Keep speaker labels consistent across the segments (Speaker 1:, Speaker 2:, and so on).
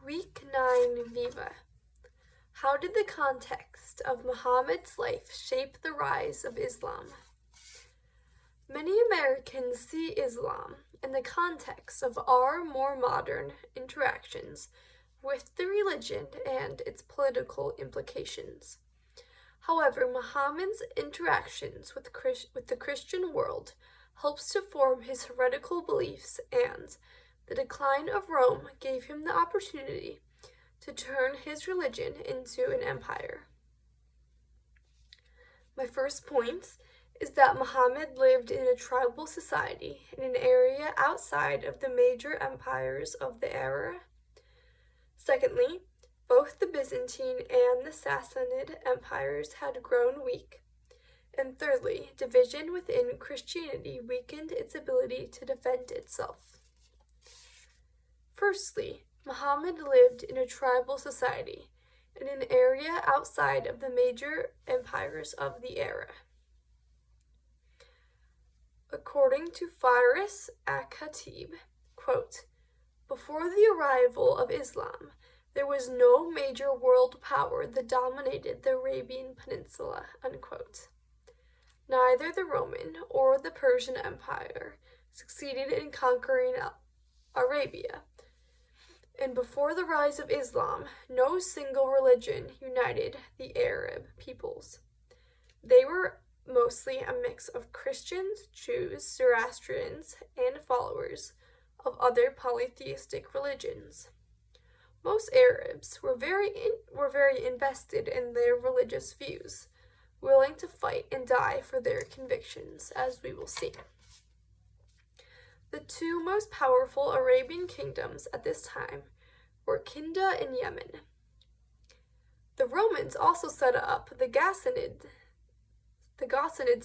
Speaker 1: Week 9 Viva. How did the context of Muhammad's life shape the rise of Islam? Many Americans see Islam in the context of our more modern interactions with the religion and its political implications. However, Muhammad's interactions with the Christian world helps to form his heretical beliefs, and the decline of Rome gave him the opportunity to turn his religion into an empire. My first point is that Muhammad lived in a tribal society in an area outside of the major empires of the era. Secondly, both the Byzantine and the Sassanid empires had grown weak. And thirdly, division within Christianity weakened its ability to defend itself. Firstly, Muhammad lived in a tribal society in an area outside of the major empires of the era. According to Faris Al-Khatib, quote, "Before the arrival of Islam, there was no major world power that dominated the Arabian Peninsula," unquote. Neither the Roman or the Persian Empire succeeded in conquering Arabia, and before the rise of Islam, no single religion united the Arab peoples. They were mostly a mix of Christians, Jews, Zoroastrians, and followers of other polytheistic religions. Most Arabs were very invested in their religious views, willing to fight and die for their convictions, as we will see. The two most powerful Arabian kingdoms at this time were Kinda and Yemen. The Romans also set up the Ghassanid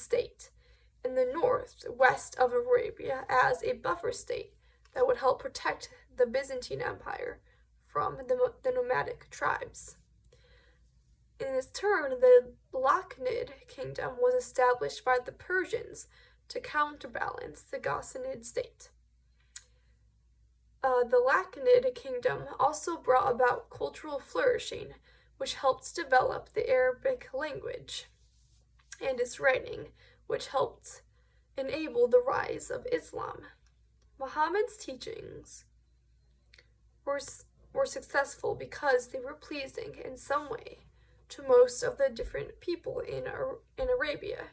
Speaker 1: state in the northwest of Arabia as a buffer state that would help protect the Byzantine Empire from the nomadic tribes. In its turn, the Lakhmid kingdom was established by the Persians to counterbalance the Ghassanid state. The Lakhmid kingdom also brought about cultural flourishing, which helped develop the Arabic language and its writing, which helped enable the rise of Islam. Muhammad's teachings were successful because they were pleasing in some way to most of the different people in Arabia.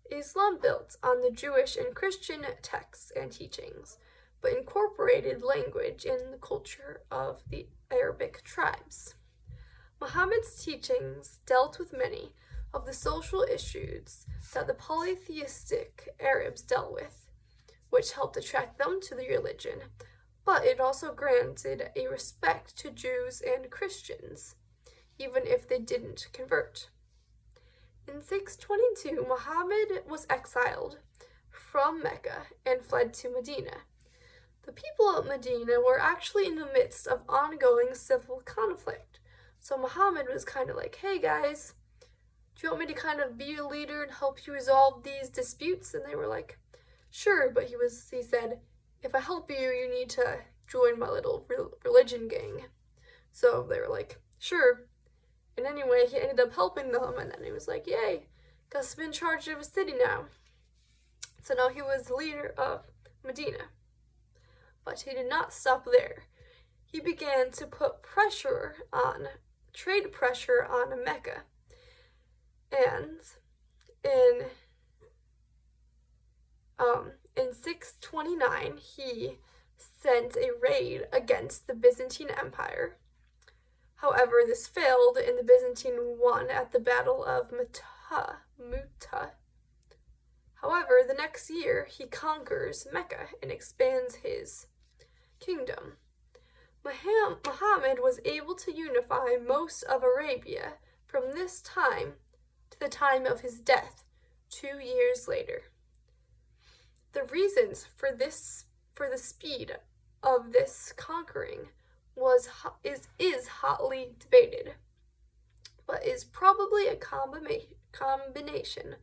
Speaker 1: Islam built on the Jewish and Christian texts and teachings, but incorporated language and the culture of the Arabic tribes. Muhammad's teachings dealt with many of the social issues that the polytheistic Arabs dealt with, which helped attract them to the religion, but it also granted a respect to Jews and Christians, even if they didn't convert. In 622, Muhammad was exiled from Mecca and fled to Medina. The people of Medina were actually in the midst of ongoing civil conflict, so Muhammad was kind of like, "Hey guys, do you want me to kind of be a leader and help you resolve these disputes?" And they were like, "Sure," but he said, "If I help you, you need to join my little religion gang." So they were like, "Sure." And anyway, he ended up helping them, and then he was like, "Yay, got to be in charge of a city now." So now he was the leader of Medina. But he did not stop there. He began to put trade pressure on Mecca. And in 629, he sent a raid against the Byzantine Empire. However, this failed, and the Byzantine won at the Battle of Muta. However, the next year, he conquers Mecca and expands his kingdom. Muhammad was able to unify most of Arabia from this time to the time of his death 2 years later. The reasons for the speed of this conquering is hotly debated, but is probably a combination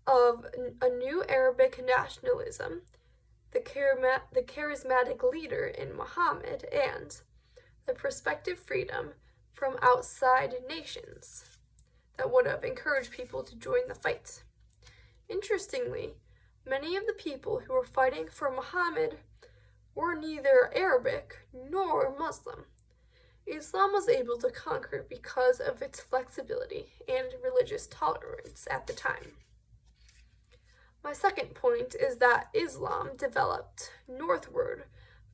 Speaker 1: of a new Arabic nationalism, the charismatic leader in Muhammad, and the prospective freedom from outside nations that would have encouraged people to join the fight. Interestingly, many of the people who were fighting for Muhammad were neither Arabic nor Muslim. Islam was able to conquer because of its flexibility and religious tolerance at the time. My second point is that Islam developed northward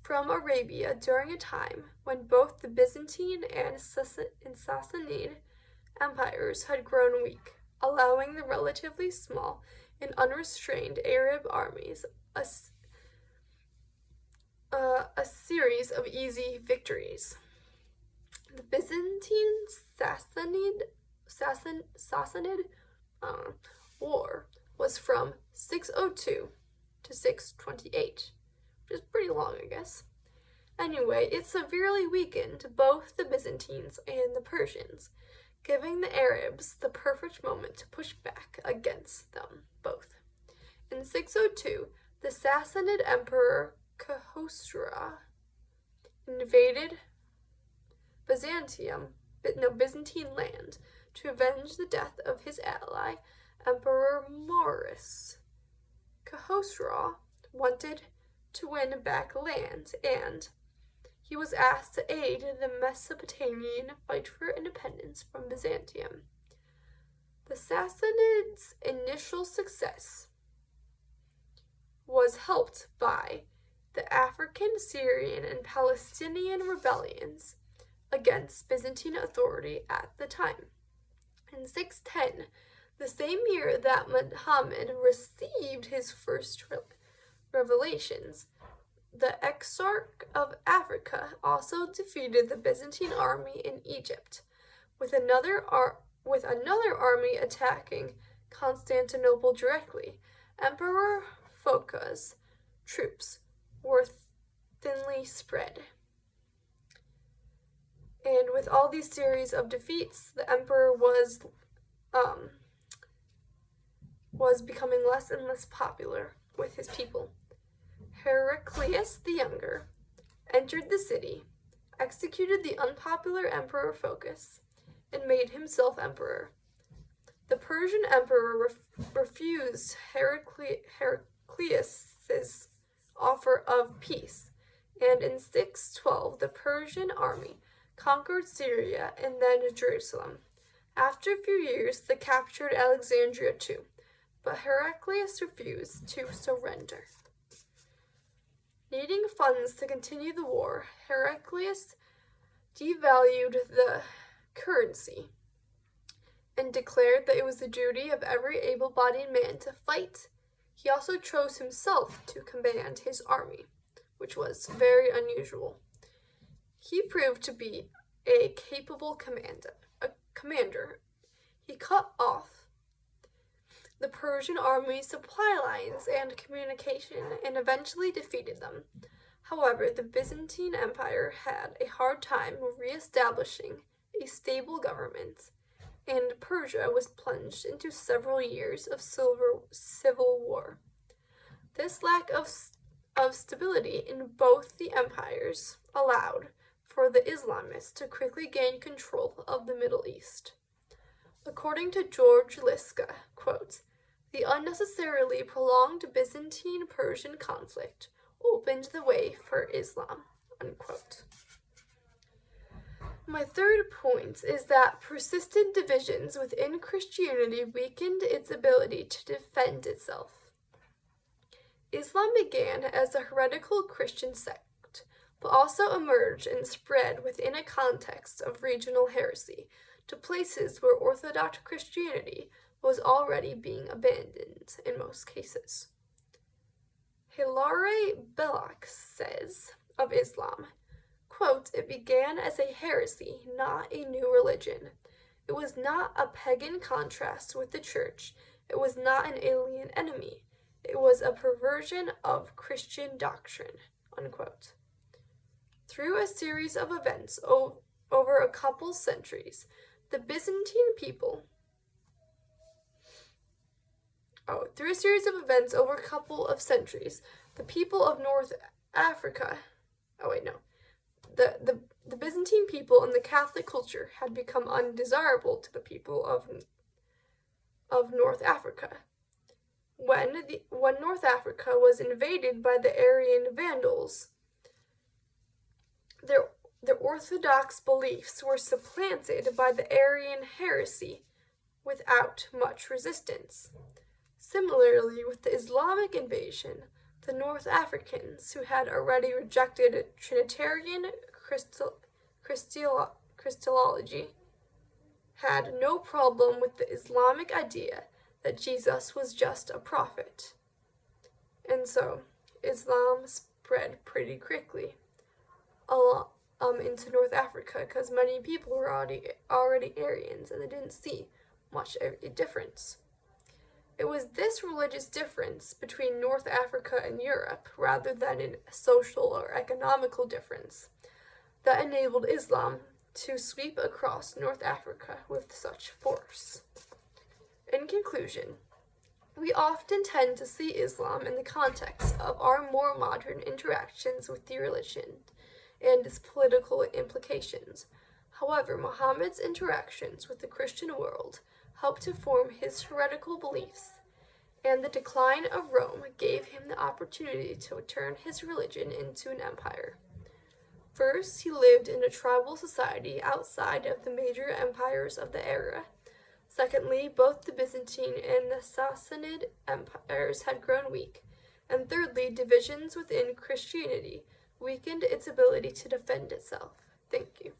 Speaker 1: from Arabia during a time when both the Byzantine and Sassanid empires had grown weak, allowing the relatively small and unrestrained Arab armies a series of easy victories. The Byzantine Sassanid War was from 602 to 628, which is pretty long, I guess. Anyway, it severely weakened both the Byzantines and the Persians, giving the Arabs the perfect moment to push back against them both. In 602, the Sassanid Emperor Khosrow invaded Byzantine land to avenge the death of his ally, Emperor Maurus. Khosrow wanted to win back land, and he was asked to aid the Mesopotamian fight for independence from Byzantium. The Sassanids' initial success was helped by the African, Syrian, and Palestinian rebellions against Byzantine authority at the time. In 610, the same year that Muhammad received his first revelations, the Exarch of Africa also defeated the Byzantine army in Egypt, with another army attacking Constantinople directly. Emperor Phoca's troops were thinly spread. And with all these series of defeats, the emperor was becoming less and less popular with his people. Heraclius the Younger entered the city, executed the unpopular Emperor Phocas, and made himself emperor. The Persian emperor refused Heraclius's offer of peace, and in 612 the Persian army conquered Syria and then Jerusalem. After a few years, they captured Alexandria too, but Heraclius refused to surrender. Needing funds to continue the war, Heraclius devalued the currency and declared that it was the duty of every able-bodied man to fight. He also chose himself to command his army, which was very unusual. He proved to be a capable commander. He cut off the Persian army's supply lines and communication and eventually defeated them. However, the Byzantine Empire had a hard time re-establishing a stable government, and Persia was plunged into several years of civil war. This lack of stability in both the empires allowed for the Islamists to quickly gain control of the Middle East. According to George Liska, quote, "The unnecessarily prolonged Byzantine-Persian conflict opened the way for Islam," unquote. My third point is that persistent divisions within Christianity weakened its ability to defend itself. Islam began as a heretical Christian sect, but also emerged and spread within a context of regional heresy to places where Orthodox Christianity was already being abandoned in most cases. Hilary Belloc says of Islam, quote, "It began as a heresy, not a new religion. It was not a pagan contrast with the church. It was not an alien enemy. It was a perversion of Christian doctrine," unquote. Through a series of events over a couple centuries, the Byzantine people the Byzantine people and the Catholic culture had become undesirable to the people of North Africa. When North Africa was invaded by the Arian Vandals, their orthodox beliefs were supplanted by the Arian heresy without much resistance. Similarly, with the Islamic invasion, the North Africans, who had already rejected Trinitarian Christology, had no problem with the Islamic idea that Jesus was just a prophet. And so, Islam spread pretty quickly into North Africa because many people were already Aryans and they didn't see much of a difference. It was this religious difference between North Africa and Europe, rather than a social or economical difference, that enabled Islam to sweep across North Africa with such force. In conclusion, we often tend to see Islam in the context of our more modern interactions with the religion and its political implications. However, Muhammad's interactions with the Christian world helped to form his heretical beliefs, and the decline of Rome gave him the opportunity to turn his religion into an empire. First, he lived in a tribal society outside of the major empires of the era. Secondly, both the Byzantine and the Sassanid empires had grown weak. And thirdly, divisions within Christianity weakened its ability to defend itself. Thank you.